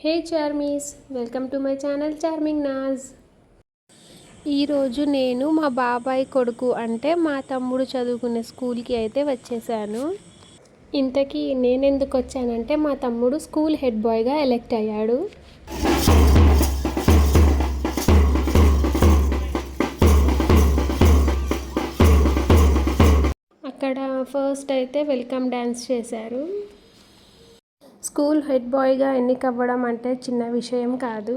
Hey charmies, welcome to my channel charming Naaz. ఈరోజు నేను మా బాబాయ్ కొడుకు అంటే మా తమ్ముడు చదువుకునే స్కూల్కి అయితే వచ్చేసాను. ఇంతకీ నేనెందుకు వచ్చానంటే మా తమ్ముడు స్కూల్ హెడ్ బాయ్గా ఎలెక్ట్ అయ్యాడు. అక్కడ ఫస్ట్ అయితే వెల్కమ్ డ్యాన్స్ చేశారు. స్కూల్ హెడ్ బాయ్గా ఎన్నికవ్వడం అంటే చిన్న విషయం కాదు.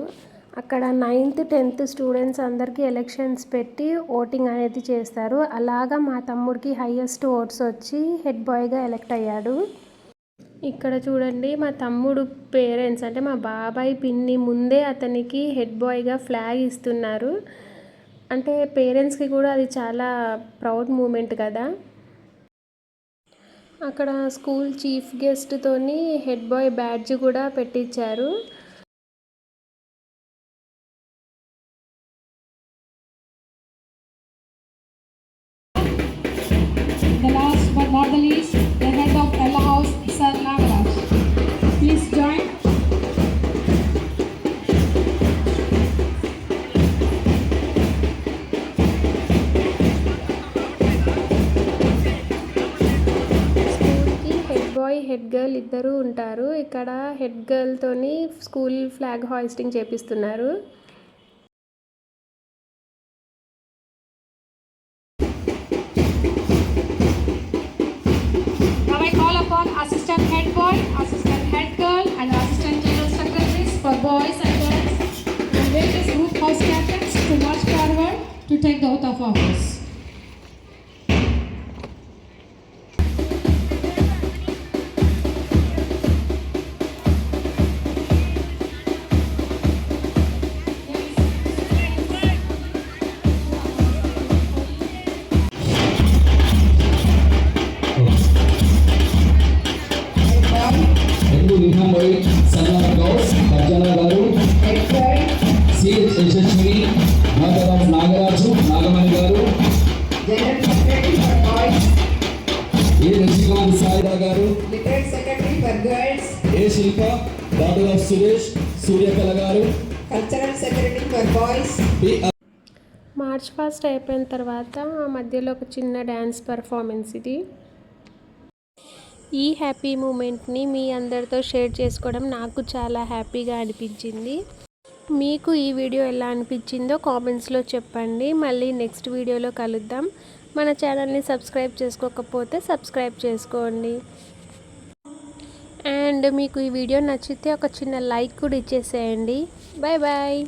అక్కడ 9th 10th స్టూడెంట్స్ అందరికీ ఎలక్షన్స్ పెట్టి ఓటింగ్ అనేది చేస్తారు. అలాగా మా తమ్ముడికి హైయెస్ట్ ఓట్స్ వచ్చి హెడ్ బాయ్గా ఎలెక్ట్ అయ్యాడు. ఇక్కడ చూడండి, మా తమ్ముడు పేరెంట్స్ అంటే మా బాబాయ్ పిన్ని ముందే అతనికి హెడ్ బాయ్గా ఫ్లాగ్ ఇస్తున్నారు. అంటే పేరెంట్స్కి కూడా అది చాలా ప్రౌడ్ మూమెంట్ కదా. అక్కడ స్కూల్ చీఫ్ గెస్ట్తోని హెడ్ బాయ్ బ్యాడ్జ్ కూడా పెట్టించారు. The last but not the least, the head of Ella House, Sir Nagaraj. Please join. Head girl ఇద్దరు ఉంటారు. ఇక్కడ హెడ్ గర్ల్ తోని స్కూల్ ఫ్లాగ్ హాయిస్టింగ్ చేపిస్తున్నారు. Now I call upon assistant head boy, assistant head girl and assistant general secretaries for boys and girls and various group house captains to march forward to take the oath of office. Nagaraju Nagamani garu, general secretary for boys A Rajikanth Saira garu, literature secretary for girls A Shilpa, doctor of Suresh Suryakala garu, cultural secretary for boys. March past అయిపోయిన తర్వాత మధ్యలో ఒక చిన్న dance performance ఇది. ఈ happy మూమెంట్ని మీ అందరితో share చేసుకోవడం నాకు చాలా హ్యాపీగా అనిపించింది. మీకు ఈ వీడియో ఎలా అనిపించిందో కామెంట్స్లో చెప్పండి. మళ్ళీ నెక్స్ట్ వీడియోలో కలుద్దాం. మన ఛానల్ని సబ్స్క్రైబ్ చేసుకోకపోతే సబ్స్క్రైబ్ చేసుకోండి. అండ్ మీకు ఈ వీడియో నచ్చితే ఒక చిన్న లైక్ కూడా ఇచ్చేసేయండి. Bye bye.